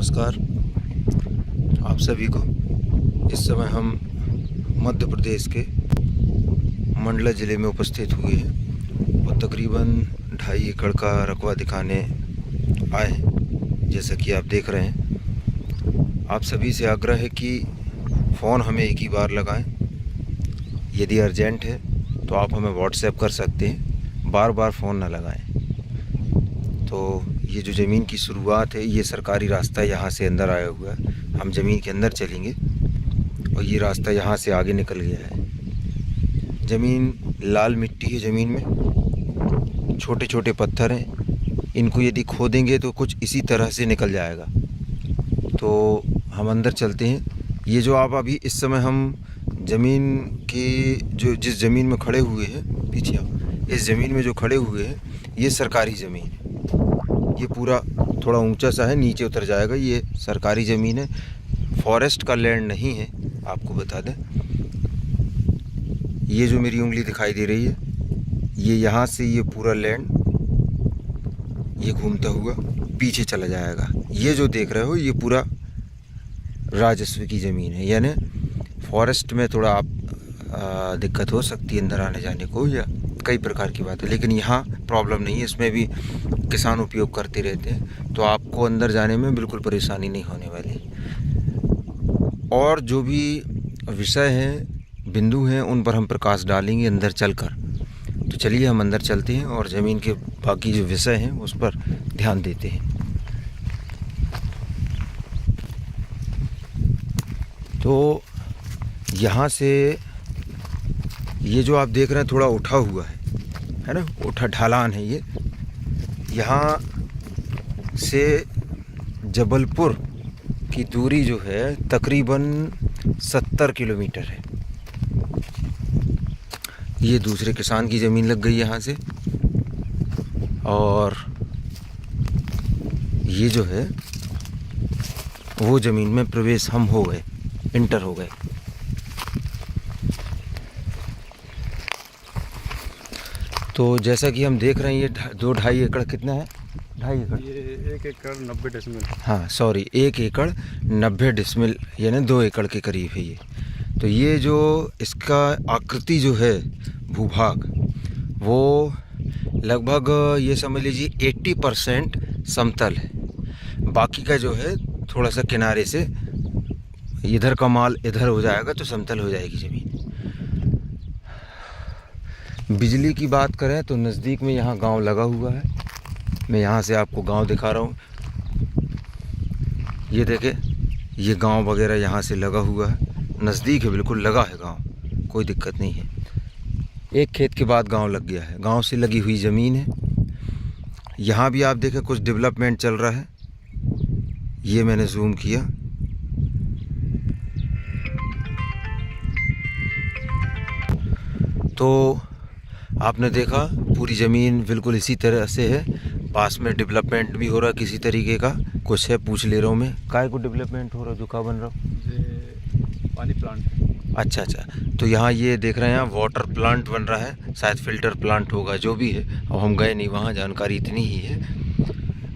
नमस्कार आप सभी को। इस समय हम मध्य प्रदेश के मंडला ज़िले में उपस्थित हुए हैं और तकरीबन 2.5 एकड़ का रकबा दिखाने आए हैं। जैसा कि आप देख रहे हैं, आप सभी से आग्रह है कि फ़ोन हमें एक ही बार लगाएं। यदि अर्जेंट है तो आप हमें व्हाट्सएप कर सकते हैं, बार बार फ़ोन ना लगाएं। तो ये जो ज़मीन की शुरुआत है, ये सरकारी रास्ता यहाँ से अंदर आया हुआ है। हम ज़मीन के अंदर चलेंगे और ये रास्ता यहाँ से आगे निकल गया है। ज़मीन लाल मिट्टी है, ज़मीन में छोटे छोटे पत्थर हैं। इनको यदि खोदेंगे तो कुछ इसी तरह से निकल जाएगा। तो हम अंदर चलते हैं। ये जो आप अभी इस समय हम ज़मीन की जिस ज़मीन में खड़े हुए हैं, पीछे आप, इस ज़मीन में जो खड़े हुए हैं, ये सरकारी ज़मीन है। ये पूरा थोड़ा ऊंचा सा है, नीचे उतर जाएगा। ये सरकारी ज़मीन है, फॉरेस्ट का लैंड नहीं है, आपको बता दें। ये जो मेरी उंगली दिखाई दे रही है, ये यहाँ से ये पूरा लैंड ये घूमता हुआ पीछे चला जाएगा। ये जो देख रहे हो, ये पूरा राजस्व की ज़मीन है। यानी फॉरेस्ट में थोड़ा आप दिक्कत हो सकती है अंदर आने जाने को, या कई प्रकार की बात है, लेकिन यहाँ प्रॉब्लम नहीं है। इसमें भी किसान उपयोग करते रहते हैं, तो आपको अंदर जाने में बिल्कुल परेशानी नहीं होने वाली। और जो भी विषय हैं, बिंदु हैं, उन पर हम प्रकाश डालेंगे अंदर चलकर। तो चलिए हम अंदर चलते हैं और ज़मीन के बाकी जो विषय हैं उस पर ध्यान देते हैं। तो यहाँ से ये जो आप देख रहे हैं थोड़ा उठा हुआ है ना, उठा ढालान है ये। यहाँ से जबलपुर की दूरी जो है तकरीबन 70 किलोमीटर है। ये दूसरे किसान की ज़मीन लग गई यहाँ से, और ये जो है वो ज़मीन में प्रवेश हम हो गए, इंटर हो गए। तो जैसा कि हम देख रहे हैं, ये 2-2.5 एकड़ कितना है? 2.5 एकड़, ये 1 एकड़ 90 डिसमिल। हाँ सॉरी, 1 एकड़ 90 डिसमिल, यानी 2 एकड़ के करीब है ये। तो ये जो इसका आकृति जो है, भूभाग, वो लगभग ये समझ लीजिए 80% समतल है। बाकी का जो है थोड़ा सा किनारे से, इधर का माल इधर हो जाएगा तो समतल हो जाएगी ज़मीन। बिजली की बात करें तो नज़दीक में यहाँ गांव लगा हुआ है। मैं यहाँ से आपको गांव दिखा रहा हूँ। ये देखें, ये गांव वगैरह यहाँ से लगा हुआ है, नज़दीक है, बिल्कुल लगा है गांव, कोई दिक्कत नहीं है। एक खेत के बाद गांव लग गया है, गांव से लगी हुई ज़मीन है। यहाँ भी आप देखें कुछ डेवलपमेंट चल रहा है। ये मैंने जूम किया। तो आपने देखा पूरी ज़मीन बिल्कुल इसी तरह से है। पास में डेवलपमेंट भी हो रहा किसी तरीके का, कुछ है, पूछ ले रहा हूँ मैं। काय को डेवलपमेंट हो रहा, जो का बन रहा? ये पानी प्लांट। अच्छा, तो यहाँ ये देख रहे हैं वाटर प्लांट बन रहा है, शायद फ़िल्टर प्लांट होगा, जो भी है। अब हम गए नहीं वहाँ, जानकारी इतनी ही है।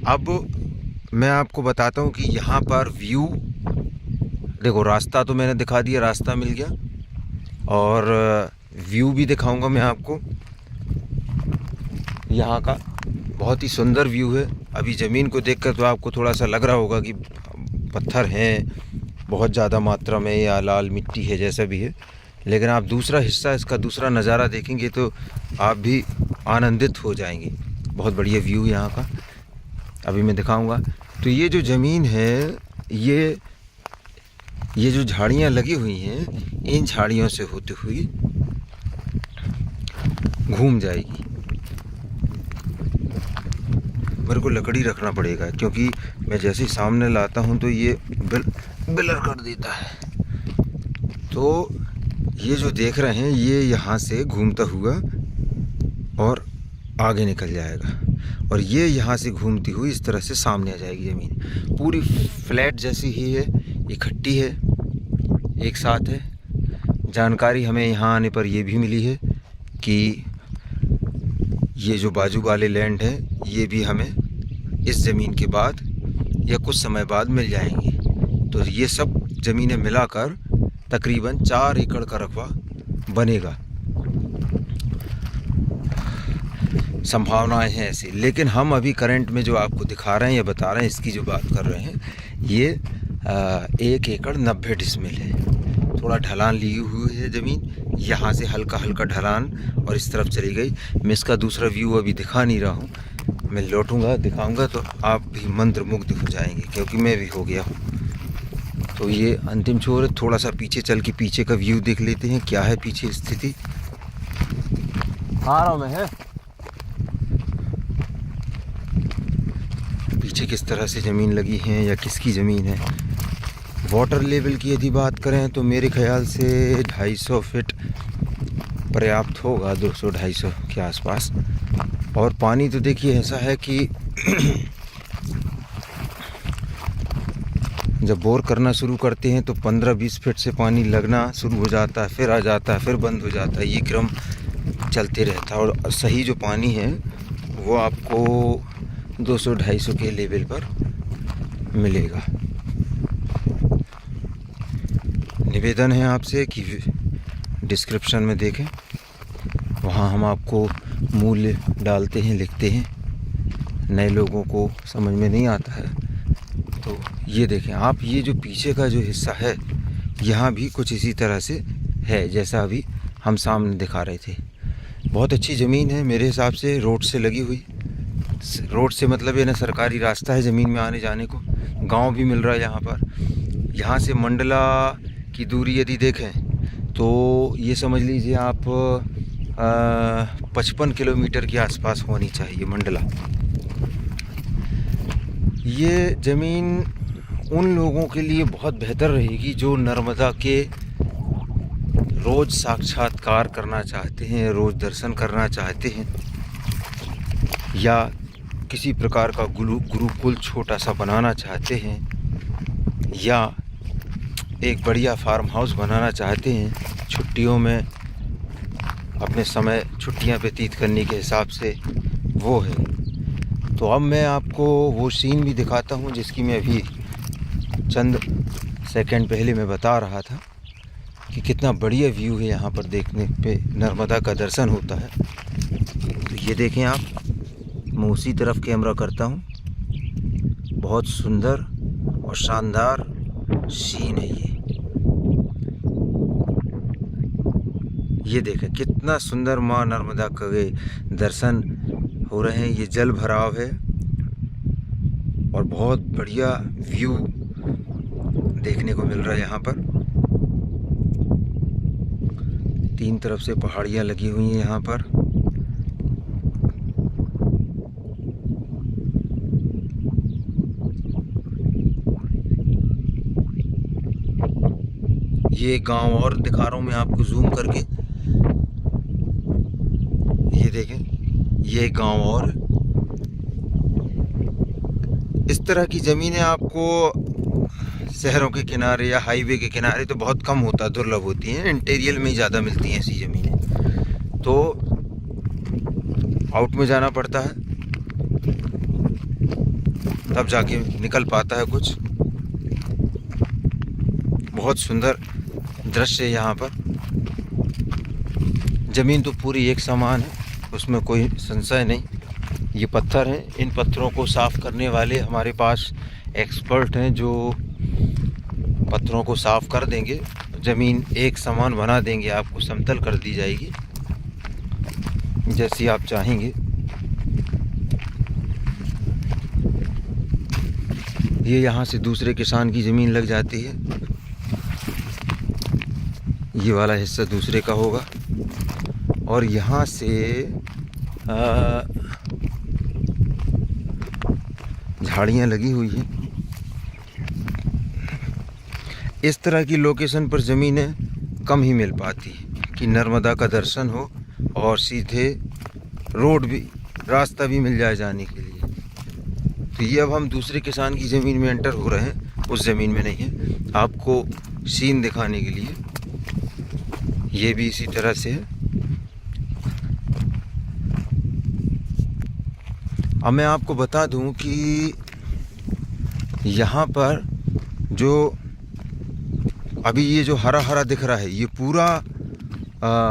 अब मैं आपको बताता हूँ कि यहाँ पर व्यू देखो। रास्ता तो मैंने दिखा दिया, रास्ता मिल गया, और व्यू भी दिखाऊंगा मैं आपको। यहाँ का बहुत ही सुंदर व्यू है। अभी ज़मीन को देखकर तो आपको थोड़ा सा लग रहा होगा कि पत्थर हैं बहुत ज़्यादा मात्रा में, या लाल मिट्टी है, जैसा भी है, लेकिन आप दूसरा हिस्सा, इसका दूसरा नज़ारा देखेंगे तो आप भी आनंदित हो जाएंगे। बहुत बढ़िया व्यू यहाँ का, अभी मैं दिखाऊंगा। तो ये जो ज़मीन है, ये जो झाड़ियाँ लगी हुई हैं, इन झाड़ियों से होती हुई घूम जाएगी। मेरे को लकड़ी रखना पड़ेगा, क्योंकि मैं जैसे ही सामने लाता हूँ तो ये ब्लर कर देता है। तो ये जो देख रहे हैं, ये यहाँ से घूमता हुआ और आगे निकल जाएगा, और ये यहाँ से घूमती हुई इस तरह से सामने आ जाएगी। ज़मीन पूरी फ्लैट जैसी ही है, इकट्ठी है, एक साथ है। जानकारी हमें यहाँ आने पर यह भी मिली है कि ये जो बाजू वाले लैंड है, ये भी हमें इस ज़मीन के बाद या कुछ समय बाद मिल जाएंगी। तो ये सब ज़मीनें मिलाकर तकरीबन 4 एकड़ का रकबा बनेगा। संभावनाएं हैं ऐसी, लेकिन हम अभी करंट में जो आपको दिखा रहे हैं या बता रहे हैं, इसकी जो बात कर रहे हैं, ये 1 एकड़ 90 डिसमिल है। थोड़ा ढलान ली हुई है ज़मीन, यहाँ से हल्का हल्का ढलान और इस तरफ चली गई। मैं इसका दूसरा व्यू अभी दिखा नहीं रहा हूँ, मैं लौटूंगा दिखाऊंगा तो आप भी मंत्रमुग्ध हो जाएंगे, क्योंकि मैं भी हो गया हूँ। तो ये अंतिम छोर है। थोड़ा सा पीछे चल के पीछे का व्यू देख लेते हैं, क्या है पीछे स्थिति। आ रहा हूँ मैं, है पीछे किस तरह से ज़मीन लगी है या किसकी ज़मीन है। वाटर लेवल की यदि बात करें तो मेरे ख्याल से 250 फीट पर्याप्त होगा, 200-250 के आसपास। और पानी तो देखिए ऐसा है कि जब बोर करना शुरू करते हैं तो 15-20 फीट से पानी लगना शुरू हो जाता है, फिर आ जाता है, फिर बंद हो जाता है। ये क्रम चलते रहता है और सही जो पानी है वो आपको 200-250 के लेवल पर मिलेगा। निवेदन है आपसे कि डिस्क्रिप्शन में देखें, वहाँ हम आपको मूल्य डालते हैं, लिखते हैं। नए लोगों को समझ में नहीं आता है तो ये देखें आप, ये जो पीछे का जो हिस्सा है यहाँ भी कुछ इसी तरह से है जैसा अभी हम सामने दिखा रहे थे। बहुत अच्छी ज़मीन है मेरे हिसाब से, रोड से लगी हुई। रोड से मतलब ये ना सरकारी रास्ता है ज़मीन में आने जाने को, गांव भी मिल रहा है यहाँ पर। यहाँ से मंडला की दूरी यदि देखें तो ये समझ लीजिए आप 55 किलोमीटर के आसपास होनी चाहिए मंडला। ये ज़मीन उन लोगों के लिए बहुत बेहतर रहेगी जो नर्मदा के रोज़ साक्षात्कार करना चाहते हैं, रोज़ दर्शन करना चाहते हैं, या किसी प्रकार का गुरुकुल छोटा सा बनाना चाहते हैं, या एक बढ़िया फार्म हाउस बनाना चाहते हैं छुट्टियों में अपने समय छुट्टियां व्यतीत करने के हिसाब से, वो है। तो अब मैं आपको वो सीन भी दिखाता हूं जिसकी मैं अभी चंद सेकंड पहले मैं बता रहा था कि कितना बढ़िया व्यू है यहाँ पर। देखने पे नर्मदा का दर्शन होता है। तो ये देखें आप, मैं उसी तरफ कैमरा करता हूँ। बहुत सुंदर और शानदार सीन है ये देखें कितना सुंदर माँ नर्मदा के दर्शन हो रहे हैं। ये जल भराव है और बहुत बढ़िया व्यू देखने को मिल रहा है यहाँ पर। 3 तरफ से पहाड़ियाँ लगी हुई हैं यहाँ पर। ये गांव और दिखा रहा हूँ मैं आपको जूम करके, ये देखें ये गांव। और इस तरह की ज़मीनें आपको शहरों के किनारे या हाईवे के किनारे तो बहुत कम होता, दुर्लभ होती हैं। इंटीरियर में ही ज़्यादा मिलती हैं ऐसी ज़मीनें, तो आउट में जाना पड़ता है तब जाके निकल पाता है कुछ। बहुत सुंदर दृश्य है यहाँ पर। ज़मीन तो पूरी एक समान है, उसमें कोई संशय नहीं। ये पत्थर हैं, इन पत्थरों को साफ़ करने वाले हमारे पास एक्सपर्ट हैं जो पत्थरों को साफ़ कर देंगे, ज़मीन एक समान बना देंगे, आपको समतल कर दी जाएगी जैसी आप चाहेंगे। ये यहाँ से दूसरे किसान की ज़मीन लग जाती है, ये वाला हिस्सा दूसरे का होगा। और यहाँ से झाड़ियाँ लगी हुई हैं। इस तरह की लोकेशन पर ज़मीनें कम ही मिल पाती कि नर्मदा का दर्शन हो और सीधे रोड भी, रास्ता भी मिल जाए जाने के लिए। तो ये अब हम दूसरे किसान की ज़मीन में एंटर हो रहे हैं, उस ज़मीन में नहीं है, आपको सीन दिखाने के लिए। ये भी इसी तरह से है। अब मैं आपको बता दूं कि यहाँ पर जो अभी ये जो हरा हरा दिख रहा है, ये पूरा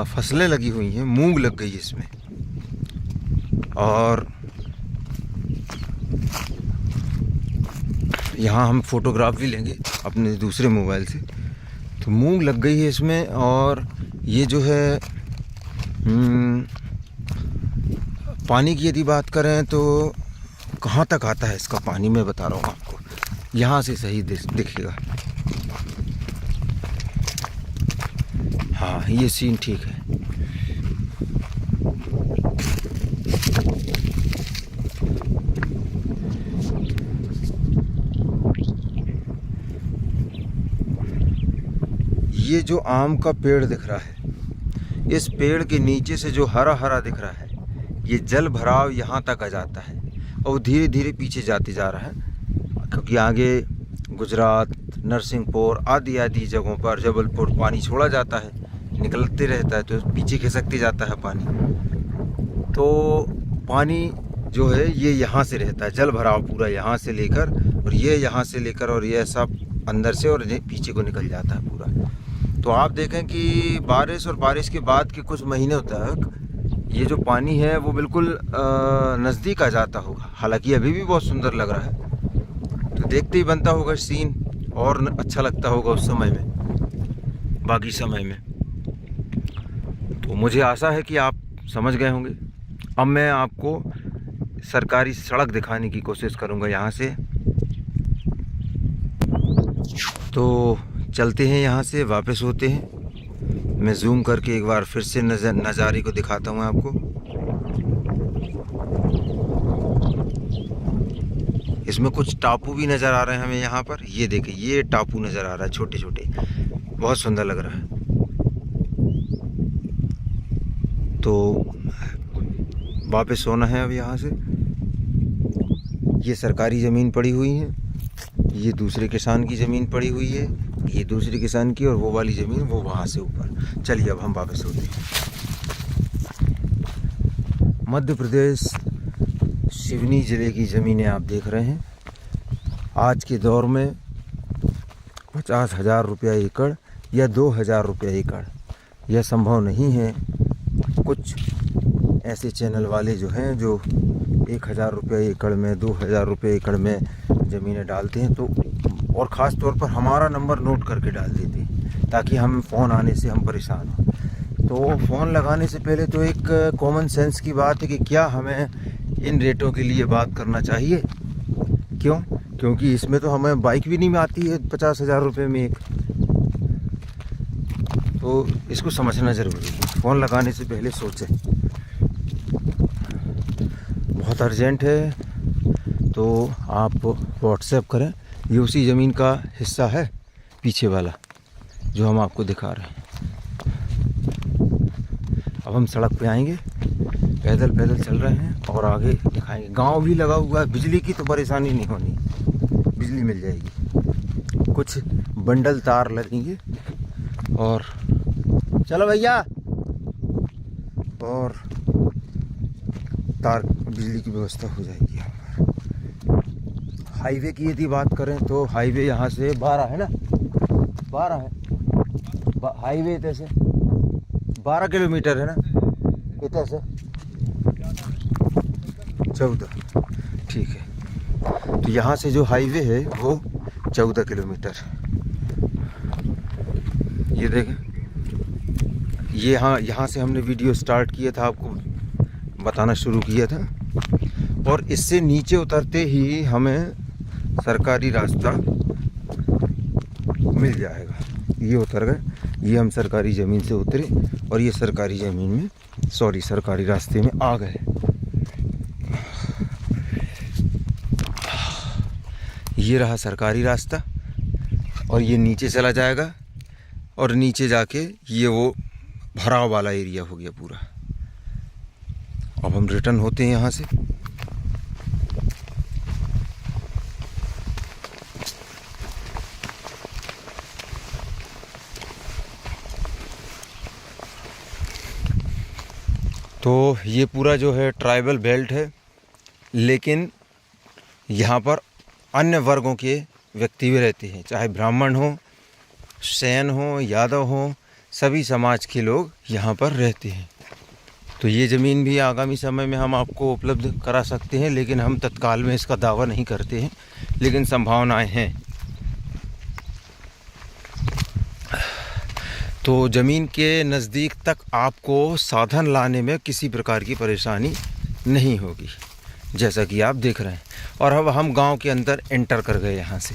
फसलें लगी हुई हैं, मूंग लग गई है इसमें। और यहाँ हम फोटोग्राफ भी लेंगे अपने दूसरे मोबाइल से। तो मूंग लग गई है इसमें। और ये जो है पानी की यदि बात करें तो कहाँ तक आता है इसका पानी, मैं बता रहा हूँ आपको। यहाँ से सही दिखेगा। हाँ, ये सीन ठीक है। ये जो आम का पेड़ दिख रहा है, इस पेड़ के नीचे से जो हरा हरा दिख रहा है, ये जल भराव यहाँ तक आ जाता है और धीरे धीरे पीछे जाते जा रहा है। क्योंकि आगे गुजरात, नरसिंहपुर आदि आदि जगहों पर, जबलपुर, पानी छोड़ा जाता है, निकलते रहता है, तो पीछे खिसकते जाता है पानी। तो पानी जो है ये यहाँ से रहता है, जल भराव पूरा यहाँ से लेकर, और ये यहाँ से लेकर, और ये सब अंदर से और पीछे को निकल जाता है पूरा। तो आप देखें कि बारिश और बारिश के बाद के कुछ महीनों तक ये जो पानी है वो बिल्कुल नज़दीक आ जाता होगा। हालांकि अभी भी बहुत सुंदर लग रहा है, तो देखते ही बनता होगा सीन, और अच्छा लगता होगा उस समय में, बाकी समय में। तो मुझे आशा है कि आप समझ गए होंगे। अब मैं आपको सरकारी सड़क दिखाने की कोशिश करूंगा यहाँ से। तो चलते हैं, यहाँ से वापस होते हैं। मैं जूम करके एक बार फिर से नज़ारे को दिखाता हूँ आपको। इसमें कुछ टापू भी नज़र आ रहे हैं हमें यहाँ पर। ये देखिए, ये टापू नज़र आ रहा है, छोटे छोटे, बहुत सुंदर लग रहा है। तो वापस होना है अब यहाँ से। ये सरकारी ज़मीन पड़ी हुई है, ये दूसरे किसान की ज़मीन पड़ी हुई है, ये दूसरे किसान की, और वो वाली ज़मीन वो वहाँ से ऊपर। चलिए अब हम वापस होते हैं। मध्य प्रदेश सिवनी ज़िले की ज़मीनें आप देख रहे हैं। आज के दौर में 50,000 रुपया एकड़ या 2,000 रुपया एकड़ यह संभव नहीं है। कुछ ऐसे चैनल वाले जो हैं जो 1,000 रुपये एकड़ में, 2,000 रुपये एकड़ में ज़मीनें डालते हैं, तो और ख़ास तौर पर हमारा नंबर नोट करके डाल देते हैं ताकि हम फ़ोन आने से हम परेशान हों। तो फ़ोन लगाने से पहले तो एक कॉमन सेंस की बात है कि क्या हमें इन रेटों के लिए बात करना चाहिए। क्यों? क्योंकि इसमें तो हमें बाइक भी नहीं आती है 50,000 रुपये में एक। तो इसको समझना ज़रूरी है, फ़ोन लगाने से पहले सोचें। बहुत अर्जेंट है तो आप व्हाट्सएप करें। ये उसी ज़मीन का हिस्सा है, पीछे वाला जो हम आपको दिखा रहे हैं। अब हम सड़क पे आएंगे, पैदल पैदल चल रहे हैं और आगे दिखाएंगे। गांव भी लगा हुआ है, बिजली की तो परेशानी नहीं होनी, बिजली मिल जाएगी। कुछ बंडल तार लगेंगे और चलो भैया, और तार बिजली की व्यवस्था हो जाएगी यहाँ पर। हाईवे की यदि बात करें तो हाईवे यहाँ से 12 है ना, 12 है हाईवे, इधर से 12 किलोमीटर है ना, इधर से 14, ठीक है। तो यहाँ से जो हाईवे है वो 14 किलोमीटर। ये देखें, ये यहाँ से हमने वीडियो स्टार्ट किया था, आपको बताना शुरू किया था, और इससे नीचे उतरते ही हमें सरकारी रास्ता मिल जाएगा। ये उतर गए, ये हम सरकारी ज़मीन से उतरे और ये सरकारी ज़मीन में, सरकारी रास्ते में आ गए। ये रहा सरकारी रास्ता और ये नीचे चला जाएगा, और नीचे जाके ये वो भराव वाला एरिया हो गया पूरा। अब हम रिटर्न होते हैं यहाँ से। तो ये पूरा जो है ट्राइबल बेल्ट है, लेकिन यहाँ पर अन्य वर्गों के व्यक्ति भी रहते हैं, चाहे ब्राह्मण हो, सैन हो, यादव हो, सभी समाज के लोग यहाँ पर रहते हैं। तो ये ज़मीन भी आगामी समय में हम आपको उपलब्ध करा सकते हैं, लेकिन हम तत्काल में इसका दावा नहीं करते हैं, लेकिन संभावनाएं हैं। तो ज़मीन के नज़दीक तक आपको साधन लाने में किसी प्रकार की परेशानी नहीं होगी, जैसा कि आप देख रहे हैं। और अब हम गांव के अंदर एंटर कर गए यहाँ से।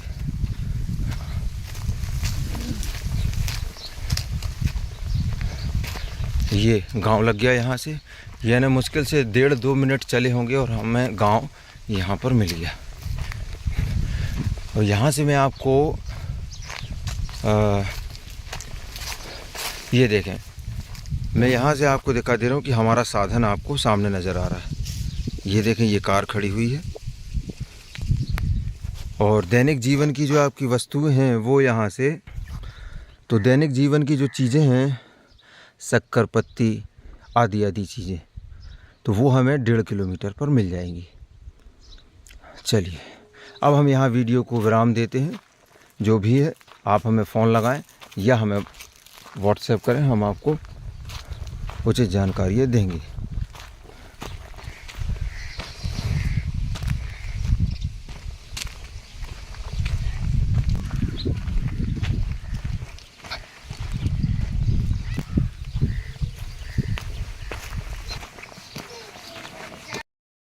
ये गांव लग गया यहाँ से, यानी मुश्किल से 1.5-2 मिनट चले होंगे और हमें गांव यहाँ पर मिल गया। और यहाँ से मैं आपको ये देखें, मैं यहाँ से आपको दिखा दे रहा हूँ कि हमारा साधन आपको सामने नज़र आ रहा है। ये देखें, ये कार खड़ी हुई है और दैनिक जीवन की जो आपकी वस्तुएं हैं वो यहाँ से, तो दैनिक जीवन की जो चीज़ें हैं, शक्कर पत्ती आदि चीज़ें, तो वो हमें 1.5 किलोमीटर पर मिल जाएंगी। चलिए अब हम यहाँ वीडियो को विराम देते हैं। जो भी है आप हमें फ़ोन लगाएं या हमें व्हाट्सएप करें, हम आपको उचित जानकारियाँ देंगे।